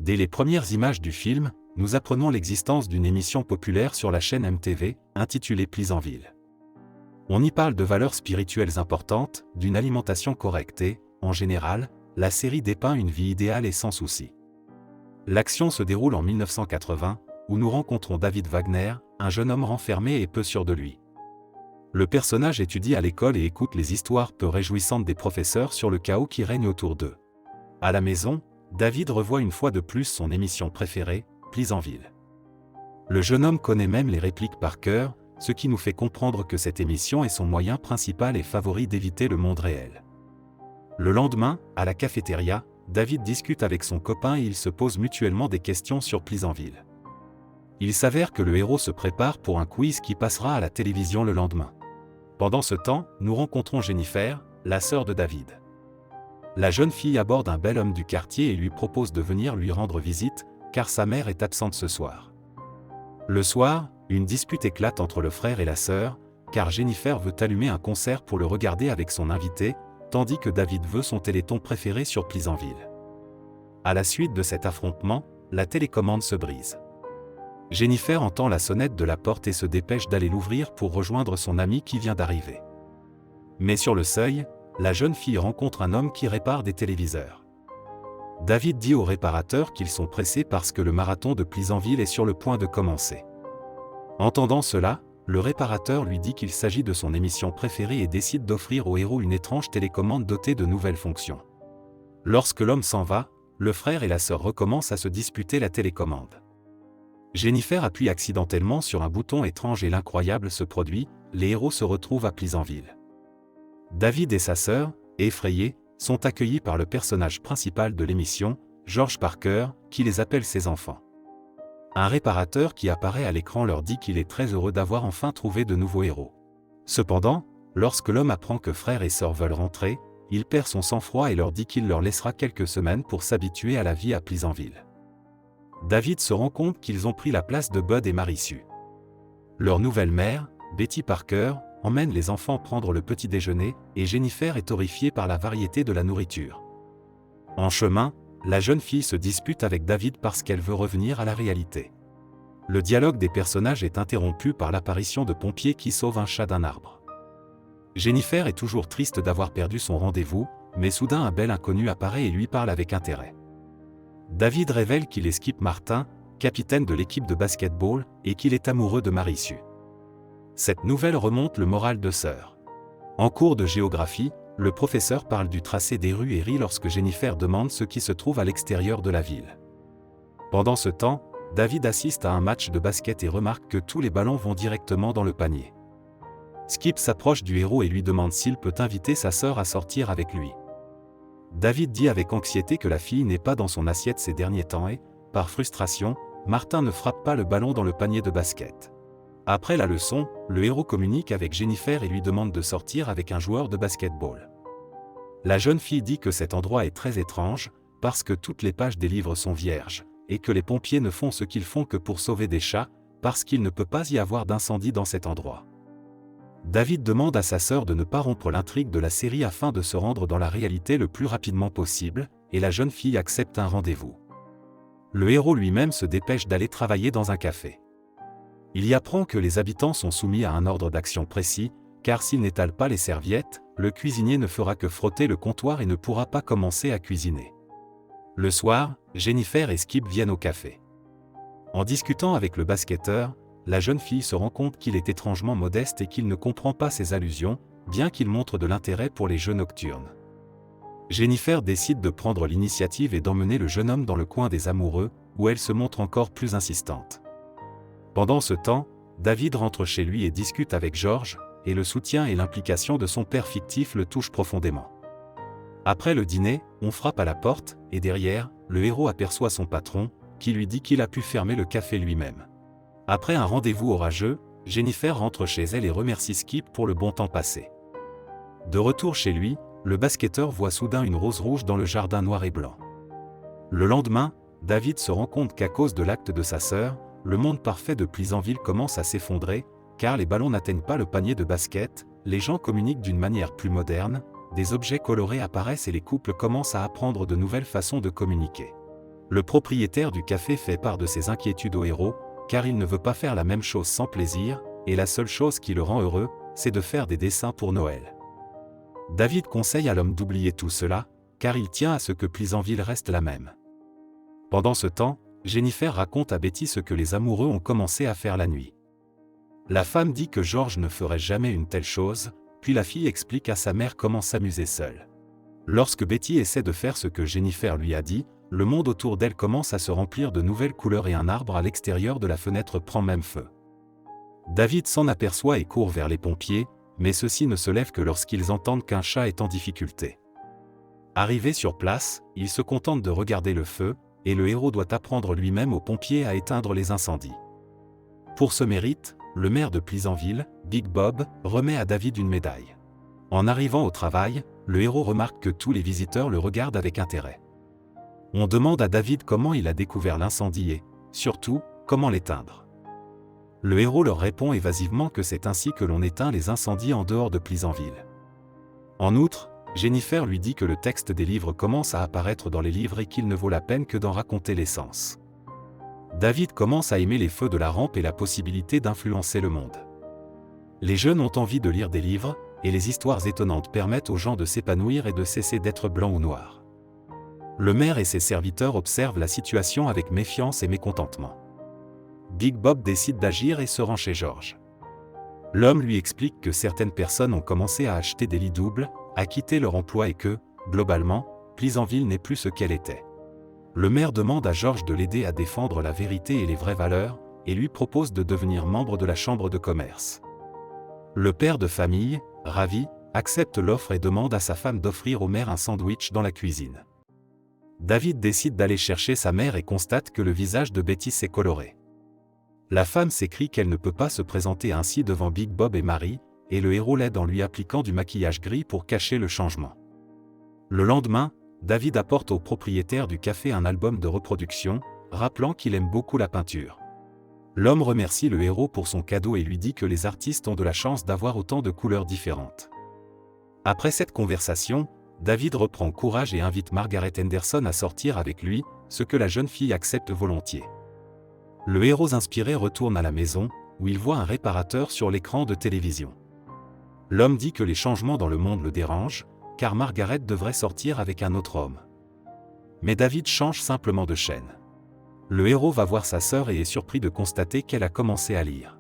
Dès les premières images du film, nous apprenons l'existence d'une émission populaire sur la chaîne MTV, intitulée Pleasantville. On y parle de valeurs spirituelles importantes, d'une alimentation correcte et, en général, la série dépeint une vie idéale et sans soucis. L'action se déroule en 1980, où nous rencontrons David Wagner, un jeune homme renfermé et peu sûr de lui. Le personnage étudie à l'école et écoute les histoires peu réjouissantes des professeurs sur le chaos qui règne autour d'eux. À la maison, David revoit une fois de plus son émission préférée, Pleasantville. Le jeune homme connaît même les répliques par cœur, ce qui nous fait comprendre que cette émission est son moyen principal et favori d'éviter le monde réel. Le lendemain, à la cafétéria, David discute avec son copain et ils se posent mutuellement des questions sur Pleasantville. Il s'avère que le héros se prépare pour un quiz qui passera à la télévision le lendemain. Pendant ce temps, nous rencontrons Jennifer, la sœur de David. La jeune fille aborde un bel homme du quartier et lui propose de venir lui rendre visite, car sa mère est absente ce soir. Le soir, une dispute éclate entre le frère et la sœur, car Jennifer veut allumer un concert pour le regarder avec son invité, tandis que David veut son téléthon préféré sur Pleasantville. À la suite de cet affrontement, la télécommande se brise. Jennifer entend la sonnette de la porte et se dépêche d'aller l'ouvrir pour rejoindre son ami qui vient d'arriver. Mais sur le seuil, la jeune fille rencontre un homme qui répare des téléviseurs. David dit aux réparateurs qu'ils sont pressés parce que le marathon de Pleasantville est sur le point de commencer. Entendant cela, le réparateur lui dit qu'il s'agit de son émission préférée et décide d'offrir au héros une étrange télécommande dotée de nouvelles fonctions. Lorsque l'homme s'en va, le frère et la sœur recommencent à se disputer la télécommande. Jennifer appuie accidentellement sur un bouton étrange et l'incroyable se produit, les héros se retrouvent à Pleasantville. David et sa sœur, effrayés, sont accueillis par le personnage principal de l'émission, George Parker, qui les appelle ses enfants. Un réparateur qui apparaît à l'écran leur dit qu'il est très heureux d'avoir enfin trouvé de nouveaux héros. Cependant, lorsque l'homme apprend que frère et sœur veulent rentrer, il perd son sang-froid et leur dit qu'il leur laissera quelques semaines pour s'habituer à la vie à Pleasantville. David se rend compte qu'ils ont pris la place de Bud et Mary Sue. Leur nouvelle mère, Betty Parker, emmène les enfants prendre le petit déjeuner, et Jennifer est horrifiée par la variété de la nourriture. En chemin, la jeune fille se dispute avec David parce qu'elle veut revenir à la réalité. Le dialogue des personnages est interrompu par l'apparition de pompiers qui sauvent un chat d'un arbre. Jennifer est toujours triste d'avoir perdu son rendez-vous, mais soudain un bel inconnu apparaît et lui parle avec intérêt. David révèle qu'il est Skip Martin, capitaine de l'équipe de basket-ball, et qu'il est amoureux de Mary Sue. Cette nouvelle remonte le moral de sœur. En cours de géographie, le professeur parle du tracé des rues et rit lorsque Jennifer demande ce qui se trouve à l'extérieur de la ville. Pendant ce temps, David assiste à un match de basket et remarque que tous les ballons vont directement dans le panier. Skip s'approche du héros et lui demande s'il peut inviter sa sœur à sortir avec lui. David dit avec anxiété que la fille n'est pas dans son assiette ces derniers temps et, par frustration, Martin ne frappe pas le ballon dans le panier de basket. Après la leçon, le héros communique avec Jennifer et lui demande de sortir avec un joueur de basketball. La jeune fille dit que cet endroit est très étrange, parce que toutes les pages des livres sont vierges, et que les pompiers ne font ce qu'ils font que pour sauver des chats, parce qu'il ne peut pas y avoir d'incendie dans cet endroit. David demande à sa sœur de ne pas rompre l'intrigue de la série afin de se rendre dans la réalité le plus rapidement possible, et la jeune fille accepte un rendez-vous. Le héros lui-même se dépêche d'aller travailler dans un café. Il y apprend que les habitants sont soumis à un ordre d'action précis, car s'il n'étale pas les serviettes, le cuisinier ne fera que frotter le comptoir et ne pourra pas commencer à cuisiner. Le soir, Jennifer et Skip viennent au café. En discutant avec le basketteur, la jeune fille se rend compte qu'il est étrangement modeste et qu'il ne comprend pas ses allusions, bien qu'il montre de l'intérêt pour les jeux nocturnes. Jennifer décide de prendre l'initiative et d'emmener le jeune homme dans le coin des amoureux, où elle se montre encore plus insistante. Pendant ce temps, David rentre chez lui et discute avec George, et le soutien et l'implication de son père fictif le touchent profondément. Après le dîner, on frappe à la porte, et derrière, le héros aperçoit son patron, qui lui dit qu'il a pu fermer le café lui-même. Après un rendez-vous orageux, Jennifer rentre chez elle et remercie Skip pour le bon temps passé. De retour chez lui, le basketteur voit soudain une rose rouge dans le jardin noir et blanc. Le lendemain, David se rend compte qu'à cause de l'acte de sa sœur, le monde parfait de Pleasantville commence à s'effondrer, car les ballons n'atteignent pas le panier de basket, les gens communiquent d'une manière plus moderne, des objets colorés apparaissent et les couples commencent à apprendre de nouvelles façons de communiquer. Le propriétaire du café fait part de ses inquiétudes au héros, car il ne veut pas faire la même chose sans plaisir, et la seule chose qui le rend heureux, c'est de faire des dessins pour Noël. David conseille à l'homme d'oublier tout cela, car il tient à ce que Pleasantville reste la même. Pendant ce temps, Jennifer raconte à Betty ce que les amoureux ont commencé à faire la nuit. La femme dit que George ne ferait jamais une telle chose, puis la fille explique à sa mère comment s'amuser seule. Lorsque Betty essaie de faire ce que Jennifer lui a dit, le monde autour d'elle commence à se remplir de nouvelles couleurs et un arbre à l'extérieur de la fenêtre prend même feu. David s'en aperçoit et court vers les pompiers, mais ceux-ci ne se lèvent que lorsqu'ils entendent qu'un chat est en difficulté. Arrivé sur place, ils se contentent de regarder le feu, et le héros doit apprendre lui-même aux pompiers à éteindre les incendies. Pour ce mérite, le maire de Pleasantville, Big Bob, remet à David une médaille. En arrivant au travail, le héros remarque que tous les visiteurs le regardent avec intérêt. On demande à David comment il a découvert l'incendie et, surtout, comment l'éteindre. Le héros leur répond évasivement que c'est ainsi que l'on éteint les incendies en dehors de Pleasantville. En outre, Jennifer lui dit que le texte des livres commence à apparaître dans les livres et qu'il ne vaut la peine que d'en raconter l'essence. David commence à aimer les feux de la rampe et la possibilité d'influencer le monde. Les jeunes ont envie de lire des livres, et les histoires étonnantes permettent aux gens de s'épanouir et de cesser d'être blancs ou noirs. Le maire et ses serviteurs observent la situation avec méfiance et mécontentement. Big Bob décide d'agir et se rend chez George. L'homme lui explique que certaines personnes ont commencé à acheter des lits doubles, à quitter leur emploi et que, globalement, Pleasantville n'est plus ce qu'elle était. Le maire demande à George de l'aider à défendre la vérité et les vraies valeurs, et lui propose de devenir membre de la chambre de commerce. Le père de famille, ravi, accepte l'offre et demande à sa femme d'offrir au maire un sandwich dans la cuisine. David décide d'aller chercher sa mère et constate que le visage de Betty s'est coloré. La femme s'écrie qu'elle ne peut pas se présenter ainsi devant Big Bob et Mary, et le héros l'aide en lui appliquant du maquillage gris pour cacher le changement. Le lendemain, David apporte au propriétaire du café un album de reproduction, rappelant qu'il aime beaucoup la peinture. L'homme remercie le héros pour son cadeau et lui dit que les artistes ont de la chance d'avoir autant de couleurs différentes. Après cette conversation, David reprend courage et invite Margaret Henderson à sortir avec lui, ce que la jeune fille accepte volontiers. Le héros inspiré retourne à la maison, où il voit un réparateur sur l'écran de télévision. L'homme dit que les changements dans le monde le dérangent, car Margaret devrait sortir avec un autre homme. Mais David change simplement de chaîne. Le héros va voir sa sœur et est surpris de constater qu'elle a commencé à lire.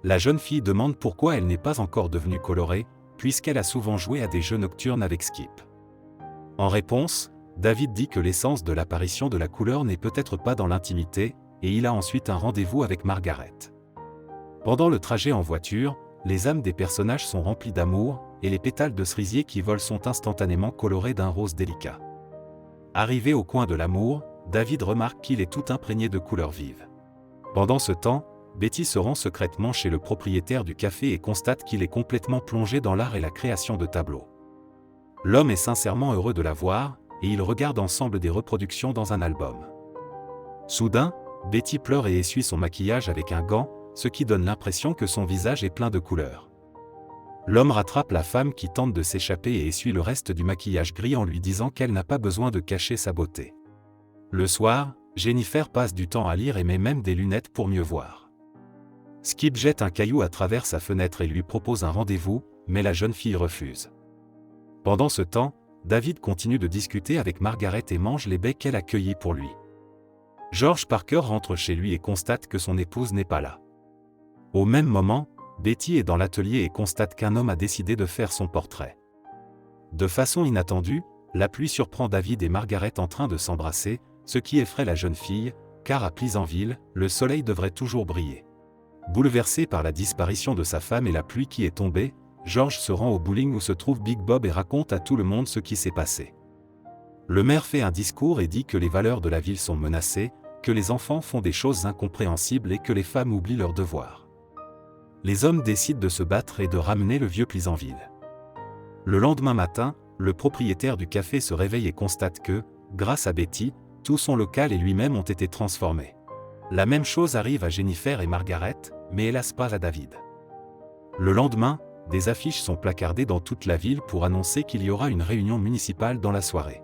La jeune fille demande pourquoi elle n'est pas encore devenue colorée, puisqu'elle a souvent joué à des jeux nocturnes avec Skip. En réponse, David dit que l'essence de l'apparition de la couleur n'est peut-être pas dans l'intimité, et il a ensuite un rendez-vous avec Margaret. Pendant le trajet en voiture, les âmes des personnages sont remplies d'amour, et les pétales de cerisier qui volent sont instantanément colorés d'un rose délicat. Arrivé au coin de l'amour, David remarque qu'il est tout imprégné de couleurs vives. Pendant ce temps, Betty se rend secrètement chez le propriétaire du café et constate qu'il est complètement plongé dans l'art et la création de tableaux. L'homme est sincèrement heureux de la voir, et ils regardent ensemble des reproductions dans un album. Soudain, Betty pleure et essuie son maquillage avec un gant, ce qui donne l'impression que son visage est plein de couleurs. L'homme rattrape la femme qui tente de s'échapper et essuie le reste du maquillage gris en lui disant qu'elle n'a pas besoin de cacher sa beauté. Le soir, Jennifer passe du temps à lire et met même des lunettes pour mieux voir. Skip jette un caillou à travers sa fenêtre et lui propose un rendez-vous, mais la jeune fille refuse. Pendant ce temps, David continue de discuter avec Margaret et mange les baies qu'elle a cueillis pour lui. George Parker rentre chez lui et constate que son épouse n'est pas là. Au même moment, Betty est dans l'atelier et constate qu'un homme a décidé de faire son portrait. De façon inattendue, la pluie surprend David et Margaret en train de s'embrasser, ce qui effraie la jeune fille, car à Pleasantville, le soleil devrait toujours briller. Bouleversé par la disparition de sa femme et la pluie qui est tombée, George se rend au bowling où se trouve Big Bob et raconte à tout le monde ce qui s'est passé. Le maire fait un discours et dit que les valeurs de la ville sont menacées, que les enfants font des choses incompréhensibles et que les femmes oublient leurs devoirs. Les hommes décident de se battre et de ramener le vieux Pleasantville. Le lendemain matin, le propriétaire du café se réveille et constate que, grâce à Betty, tout son local et lui-même ont été transformés. La même chose arrive à Jennifer et Margaret, mais hélas pas à David. Le lendemain, des affiches sont placardées dans toute la ville pour annoncer qu'il y aura une réunion municipale dans la soirée.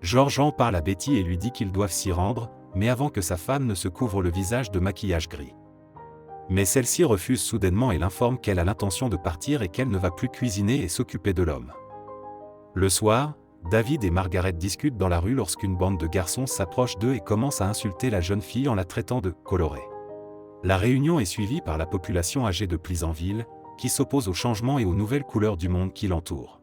George en parle à Betty et lui dit qu'ils doivent s'y rendre, mais avant que sa femme ne se couvre le visage de maquillage gris. Mais celle-ci refuse soudainement et l'informe qu'elle a l'intention de partir et qu'elle ne va plus cuisiner et s'occuper de l'homme. Le soir, David et Margaret discutent dans la rue lorsqu'une bande de garçons s'approche d'eux et commence à insulter la jeune fille en la traitant de « colorée ». La réunion est suivie par la population âgée de Pleasantville, qui s'oppose au changement et aux nouvelles couleurs du monde qui l'entoure.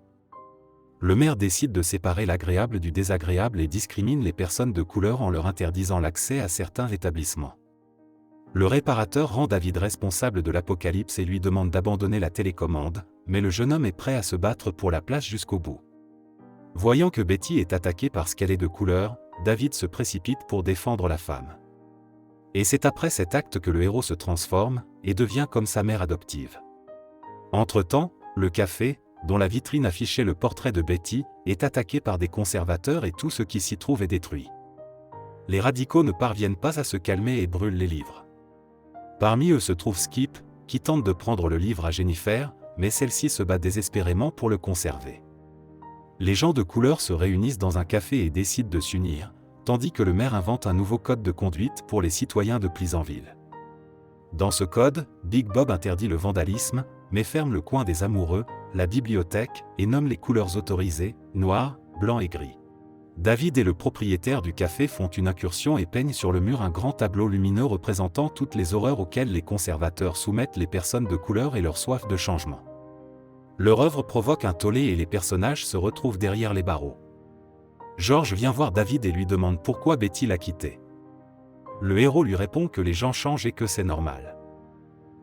Le maire décide de séparer l'agréable du désagréable et discrimine les personnes de couleur en leur interdisant l'accès à certains établissements. Le réparateur rend David responsable de l'apocalypse et lui demande d'abandonner la télécommande, mais le jeune homme est prêt à se battre pour la place jusqu'au bout. Voyant que Betty est attaquée parce qu'elle est de couleur, David se précipite pour défendre la femme. Et c'est après cet acte que le héros se transforme et devient comme sa mère adoptive. Entre-temps, le café, dont la vitrine affichait le portrait de Betty, est attaqué par des conservateurs et tout ce qui s'y trouve est détruit. Les radicaux ne parviennent pas à se calmer et brûlent les livres. Parmi eux se trouve Skip, qui tente de prendre le livre à Jennifer, mais celle-ci se bat désespérément pour le conserver. Les gens de couleur se réunissent dans un café et décident de s'unir, tandis que le maire invente un nouveau code de conduite pour les citoyens de Pleasantville. Dans ce code, Big Bob interdit le vandalisme, mais ferme le coin des amoureux, la bibliothèque, et nomme les couleurs autorisées, noir, blanc et gris. David et le propriétaire du café font une incursion et peignent sur le mur un grand tableau lumineux représentant toutes les horreurs auxquelles les conservateurs soumettent les personnes de couleur et leur soif de changement. Leur œuvre provoque un tollé et les personnages se retrouvent derrière les barreaux. George vient voir David et lui demande pourquoi Betty l'a quitté. Le héros lui répond que les gens changent et que c'est normal.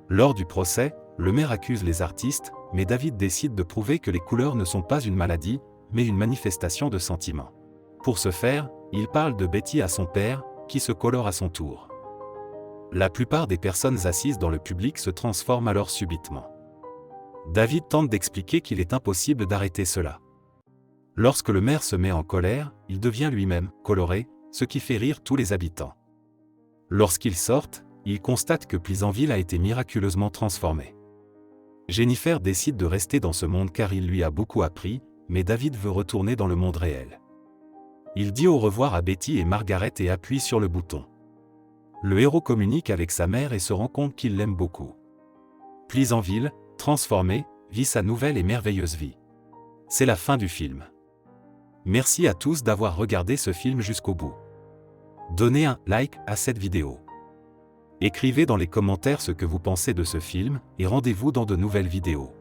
Lors du procès, le maire accuse les artistes, mais David décide de prouver que les couleurs ne sont pas une maladie, mais une manifestation de sentiments. Pour ce faire, il parle de Betty à son père, qui se colore à son tour. La plupart des personnes assises dans le public se transforment alors subitement. David tente d'expliquer qu'il est impossible d'arrêter cela. Lorsque le maire se met en colère, il devient lui-même coloré, ce qui fait rire tous les habitants. Lorsqu'ils sortent, ils constatent que Pleasantville a été miraculeusement transformée. Jennifer décide de rester dans ce monde car il lui a beaucoup appris, mais David veut retourner dans le monde réel. Il dit au revoir à Betty et Margaret et appuie sur le bouton. Le héros communique avec sa mère et se rend compte qu'il l'aime beaucoup. Pleasantville, transformé, vit sa nouvelle et merveilleuse vie. C'est la fin du film. Merci à tous d'avoir regardé ce film jusqu'au bout. Donnez un like à cette vidéo. Écrivez dans les commentaires ce que vous pensez de ce film et rendez-vous dans de nouvelles vidéos.